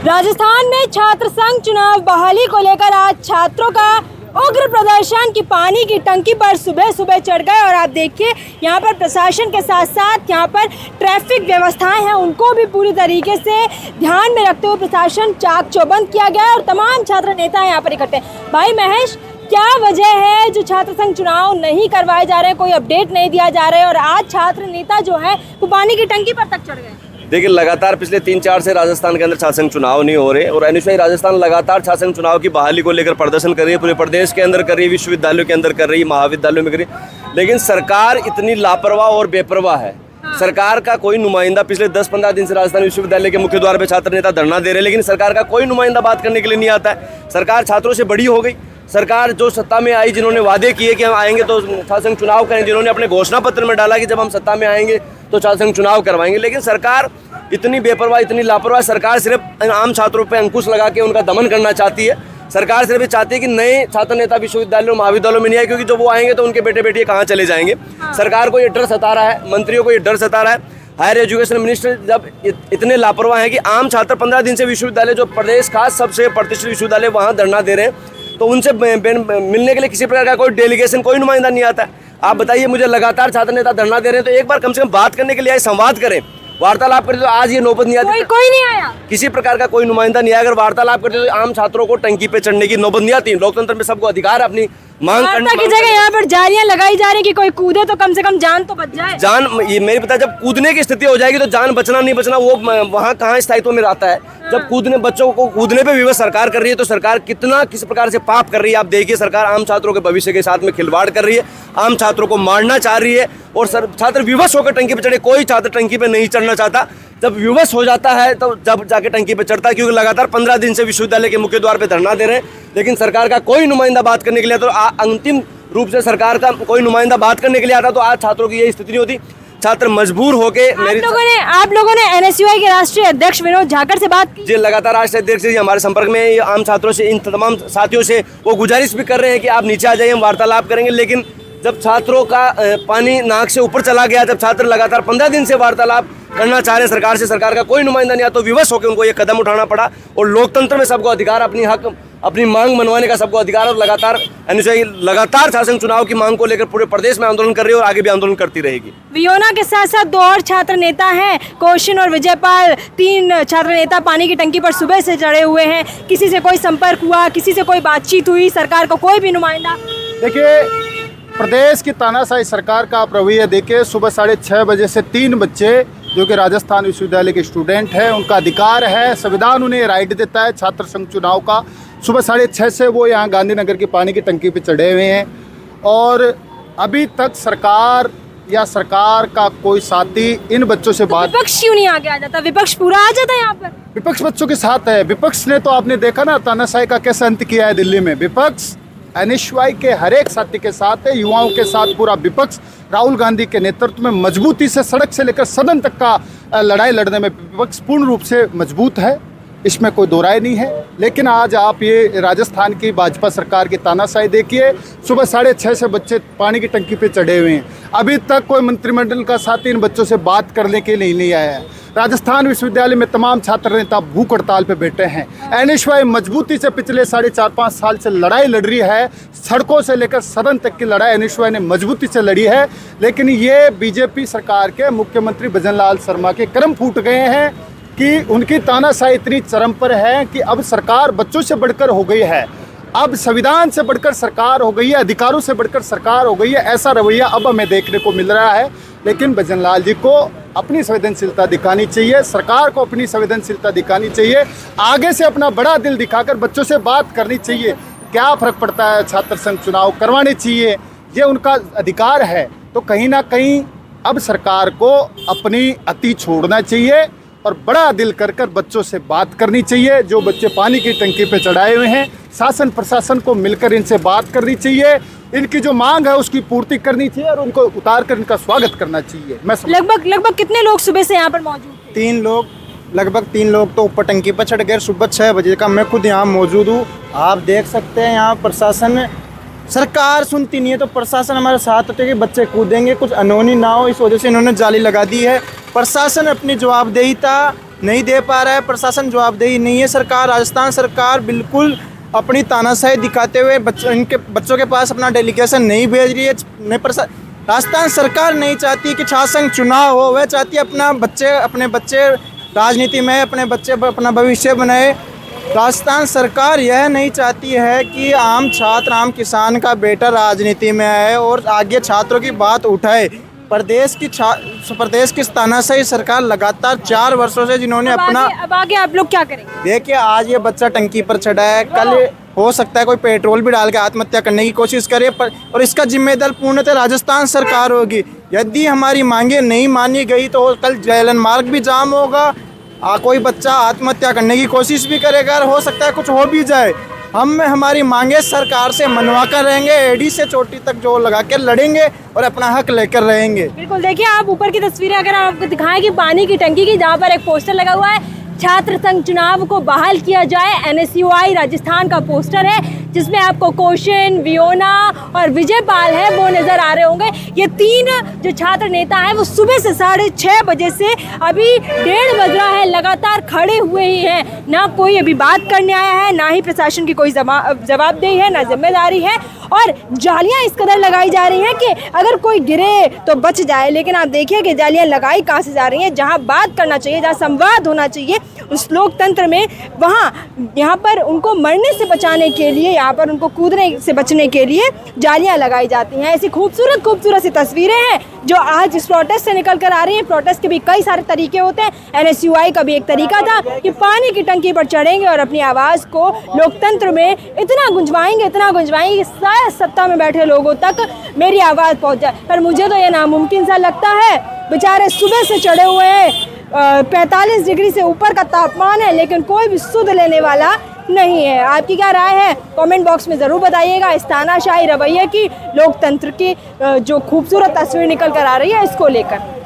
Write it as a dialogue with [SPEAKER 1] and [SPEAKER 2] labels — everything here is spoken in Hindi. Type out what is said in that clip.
[SPEAKER 1] राजस्थान में छात्र संघ चुनाव बहाली को लेकर आज छात्रों का उग्र प्रदर्शन की पानी की टंकी पर सुबह सुबह चढ़ गए। और आप देखिए यहाँ पर प्रशासन के साथ साथ यहाँ पर ट्रैफिक व्यवस्थाएं हैं, उनको भी पूरी तरीके से ध्यान में रखते हुए प्रशासन चाक चौबंद किया गया है और तमाम छात्र नेता यहाँ पर इकट्ठे। भाई महेश, क्या वजह है जो छात्र संघ चुनाव नहीं करवाए जा रहे हैं, कोई अपडेट नहीं दिया जा रहा है और आज छात्र नेता जो है वो पानी की टंकी पर तक चढ़ गए?
[SPEAKER 2] देखिए, लगातार पिछले 3-4 से राजस्थान के अंदर छात्र संघ चुनाव नहीं हो रहे और एनएसयूआई राजस्थान लगातार छात्र संघ चुनाव की बहाली को लेकर प्रदर्शन कर रही है। पूरे प्रदेश के अंदर कर रही है, विश्वविद्यालयों के अंदर कर रही है, महाविद्यालयों में कर रही है, लेकिन सरकार इतनी लापरवाह और बेपरवाह है। सरकार का कोई नुमाइंदा पिछले 10-15 दिन से राजस्थान विश्वविद्यालय के मुख्य द्वार पे छात्र नेता धरना दे रहे हैं, लेकिन सरकार का कोई नुमाइंदा बात करने के लिए नहीं आता है। सरकार छात्रों से बड़ी हो गई। सरकार जो सत्ता में आई, जिन्होंने वादे किए कि हम आएंगे तो छात्र संघ चुनाव करें, जिन्होंने अपने घोषणा पत्र में डाला कि जब हम सत्ता में आएंगे तो छात्र संघ चुनाव करवाएंगे, लेकिन सरकार इतनी बेपरवाह, इतनी लापरवाह। सरकार सिर्फ आम छात्रों पर अंकुश लगा के उनका दमन करना चाहती है। सरकार सिर्फ ये चाहती है कि नए छात्र नेता विश्वविद्यालयों महाविद्यालयों में नहीं आए, क्योंकि जब वो आएंगे तो उनके बेटे बेटियां कहाँ चले जाएंगे। सरकार को ये डर सता रहा है, मंत्रियों को ये डर सता रहा है। हायर एजुकेशन मिनिस्टर जब इतने लापरवाह हैं कि आम छात्र 15 दिन से विश्वविद्यालय, जो प्रदेश का सबसे प्रतिष्ठित विश्वविद्यालय, वहाँ धरना दे रहे हैं, तो उनसे मिलने के लिए किसी प्रकार का कोई डेलीगेशन, कोई नुमाइंदा नहीं आता है। आप बताइए, मुझे लगातार छात्र नेता धरना दे रहे हैं, तो एक बार कम से कम बात करने के लिए आए, संवाद करें, वार्तालाप करते। तो आज ये नौबत नहीं आती,
[SPEAKER 1] कोई नहीं आया,
[SPEAKER 2] किसी प्रकार का कोई नुमाइंदा नहीं आया। अगर वार्तालाप करते तो आम छात्रों को टंकी पे चढ़ने की नौबत नहीं आती। लोकतंत्र में सबको अधिकार है अपनी मांग करने
[SPEAKER 1] की जगह यहाँ पर जालियां लगाई जा रही कि कोई कूदे तो कम से कम जान तो बच जाए।
[SPEAKER 2] जान, ये मेरी पता, जब कूदने की स्थिति हो जाएगी तो जान बचना नहीं बचना वो वहाँ कहाँ स्थायित्व में रहता है। जब कूदने, बच्चों को कूदने पे विवश सरकार कर रही है, तो सरकार किस प्रकार से पाप कर रही है। आप देखिए, सरकार आम छात्रों के भविष्य के साथ में खिलवाड़ कर रही है, आम छात्रों को मारना चाह रही है और छात्र विवश होकर टंकी पे चढ़े। कोई छात्र टंकी पे नहीं चढ़ना चाहता, जब विवश हो जाता है तो जब जाके टंकी पे चढ़ता है, क्योंकि लगातार 15 दिन से विश्वविद्यालय के मुख्य द्वार पे धरना दे रहे हैं, लेकिन सरकार का कोई नुमाइंदा बात करने के लिए, तो अंतिम रूप से सरकार का कोई नुमाइंदा बात करने के लिए आता तो आज छात्रों की यही स्थिति नहीं होती। छात्र मजबूर होके
[SPEAKER 1] आप लोगों ने एनएसयूआई के राष्ट्रीय अध्यक्ष विनोद झाकर से बात की?
[SPEAKER 2] जी, लगातार राष्ट्रीय अध्यक्ष जी हमारे संपर्क में, आम छात्रों से, इन तमाम साथियों से वो गुजारिश भी कर रहे हैं कि आप नीचे आ जाइए, हम वार्तालाप करेंगे। लेकिन जब छात्रों का पानी नाक से ऊपर चला गया, जब छात्र लगातार 15 दिन से वार्तालाप करना चाह रहे हैं सरकार से, सरकार का कोई नुमाइंदा नहीं आया, तो विवश होकर उनको ये कदम उठाना पड़ा। और लोकतंत्र में सबको अधिकार, अपनी हक, अपनी मांग मनवाने का सबको अधिकार। और लगातार लगातार छात्र संघ चुनाव की मांग को लेकर पूरे प्रदेश में आंदोलन कर रही है और आगे भी आंदोलन करती रहेगी।
[SPEAKER 1] वियोना के साथ साथ 2 और छात्र नेता हैं, कौशिन और विजयपाल, 3 छात्र नेता पानी की टंकी पर सुबह से चढ़े हुए हैं। किसी से कोई संपर्क हुआ, किसी से कोई बातचीत हुई, सरकार का कोई भी नुमाइंदा?
[SPEAKER 3] देखिए, प्रदेश की तानाशाही सरकार का आप रवैया देखिए। सुबह 6:30 बजे से 3 बच्चे जो कि राजस्थान विश्वविद्यालय के स्टूडेंट हैं, उनका अधिकार है, संविधान उन्हें राइट देता है छात्र संघ चुनाव का। सुबह 6:30 से वो यहाँ गांधीनगर की पानी की टंकी पे चढ़े हुए हैं और अभी तक सरकार या सरकार का कोई साथी इन बच्चों से बात।
[SPEAKER 1] विपक्ष क्यों नहीं आगे आ जाता? विपक्ष पूरा आ जाता है यहाँ पर।
[SPEAKER 3] विपक्ष बच्चों के साथ है। विपक्ष ने तो आपने देखा ना तानाशाही का कैसे अंत किया है दिल्ली में। विपक्ष एनएसयूआई के हर एक साथी के साथ है, युवाओं के साथ पूरा विपक्ष राहुल गांधी के नेतृत्व में मजबूती से सड़क से लेकर सदन तक का लड़ाई लड़ने में विपक्ष पूर्ण रूप से मजबूत है, इसमें कोई दो राय नहीं है। लेकिन आज आप ये राजस्थान की भाजपा सरकार की तानाशाही देखिए। सुबह 6:30 से बच्चे पानी की टंकी पे चढ़े हुए हैं, अभी तक कोई मंत्रिमंडल का साथी इन बच्चों से बात करने के लिए नहीं आया है। राजस्थान विश्वविद्यालय में तमाम छात्र नेता भूख हड़ताल पे बैठे हैं। एनएसयूआई मजबूती से पिछले 4.5 साल से लड़ाई लड़ रही है, सड़कों से लेकर सदन तक की लड़ाई एनएसयूआई ने मजबूती से लड़ी है। लेकिन ये बीजेपी सरकार के मुख्यमंत्री भजनलाल शर्मा के कर्म फूट गए हैं कि उनकी तानाशाही इतनी चरम पर है कि अब सरकार बच्चों से बढ़कर हो गई है, अब संविधान से बढ़कर सरकार हो गई है, अधिकारों से बढ़कर सरकार हो गई है। ऐसा रवैया अब हमें देखने को मिल रहा है। लेकिन भजनलाल जी को अपनी संवेदनशीलता दिखानी चाहिए, सरकार को अपनी संवेदनशीलता दिखानी चाहिए, आगे से अपना बड़ा दिल दिखाकर बच्चों से बात करनी चाहिए। क्या फ़र्क पड़ता है, छात्र संघ चुनाव करवाने चाहिए, ये उनका अधिकार है। तो कहीं ना कहीं अब सरकार को अपनी अति छोड़ना चाहिए और बड़ा दिल कर कर बच्चों से बात करनी चाहिए। जो बच्चे पानी की टंकी पे चढ़ाए हुए हैं, शासन प्रशासन को मिलकर इनसे बात करनी चाहिए, इनकी जो मांग है उसकी पूर्ति करनी चाहिए और उनको उतार कर इनका स्वागत करना चाहिए। मैं
[SPEAKER 1] लगभग कितने लोग सुबह से यहाँ पर मौजूद थे?
[SPEAKER 4] 3 लोग, लगभग 3 लोग तो ऊपर टंकी पर चढ़ गए। सुबह 6 बजे का मैं खुद यहाँ मौजूद हूँ। आप देख सकते हैं यहाँ प्रशासन, सरकार सुनती नहीं है तो प्रशासन हमारे साथ होते कि बच्चे कूदेंगे, कुछ अनहोनी ना हो, इस वजह से इन्होंने जाली लगा दी है। प्रशासन अपनी जवाबदेहिता नहीं दे पा रहा है, प्रशासन जवाबदेही नहीं है। सरकार, राजस्थान सरकार बिल्कुल अपनी तानाशाही दिखाते हुए इनके बच्चों के पास अपना डेलीगेशन नहीं भेज रही है। राजस्थान सरकार नहीं चाहती कि छात्र संघ चुनाव हो, वह चाहती है अपने बच्चे राजनीति में, अपने बच्चे अपना भविष्य बनाए। राजस्थान सरकार यह नहीं चाहती है कि आम छात्र, आम किसान का बेटा राजनीति में आए और आगे छात्रों की बात उठाए। प्रदेश की तानाशाही सरकार लगातार 4 वर्षों से जिन्होंने
[SPEAKER 1] अब आगे आप लोग क्या करेंगे?
[SPEAKER 4] देखिए, आज ये बच्चा टंकी पर चढ़ा है, कल हो सकता है कोई पेट्रोल भी डाल के आत्महत्या करने की कोशिश करे, और इसका जिम्मेदार पूर्णतः राजस्थान सरकार होगी। यदि हमारी मांगे नहीं मानी गई तो कल जेलन मार्ग भी जाम होगा, कोई बच्चा आत्महत्या करने की कोशिश भी करेगा और हो सकता है कुछ हो भी जाए। हम हमारी मांगे सरकार से मनवा कर रहेंगे, एडी से चोटी तक जो लगा के लड़ेंगे और अपना हक लेकर रहेंगे।
[SPEAKER 1] बिल्कुल, देखिए आप ऊपर की तस्वीरें अगर आपको दिखाएं कि पानी की टंकी की, जहाँ पर एक पोस्टर लगा हुआ है छात्र संघ चुनाव को बहाल किया जाए, NSUI राजस्थान का पोस्टर है जिसमें आपको कोशन, वियोना और विजय पाल है वो नज़र आ रहे होंगे। ये 3 जो छात्र नेता हैं वो सुबह से 6:30 बजे से अभी 1:30 बज रहा है लगातार खड़े हुए ही हैं। ना कोई अभी बात करने आया है, ना ही प्रशासन की कोई जवाबदेही है, ना जिम्मेदारी है, और जालियां इस कदर लगाई जा रही हैं कि अगर कोई गिरे तो बच जाए। लेकिन आप देखिए कि जालियां लगाई कहाँ से जा रही हैं, जहाँ बात करना चाहिए, जहाँ संवाद होना चाहिए उस लोकतंत्र में, वहाँ यहाँ पर उनको मरने से बचाने के लिए, यहाँ पर उनको कूदने से बचने के लिए जालियां लगाई जाती हैं। ऐसी खूबसूरत सी तस्वीरें हैं जो आज इस प्रोटेस्ट से निकल कर आ रही हैं। प्रोटेस्ट के भी कई सारे तरीके होते हैं, NSUI का भी एक तरीका था कि पानी की टंकी पर चढ़ेंगे और अपनी आवाज़ को लोकतंत्र में इतना गुंजवाएंगे कि शायद सत्ता में बैठे लोगों तक मेरी आवाज़ पहुँच जाए। पर मुझे तो ये नामुमकिन सा लगता है। बेचारे सुबह से चढ़े हुए हैं, 45 डिग्री से ऊपर का तापमान है, लेकिन कोई भी सुध लेने वाला नहीं है। आपकी क्या राय है? कमेंट बॉक्स में ज़रूर बताइएगा। इस तानाशाही रवैये की, लोकतंत्र की जो खूबसूरत तस्वीर निकल कर आ रही है, इसको लेकर।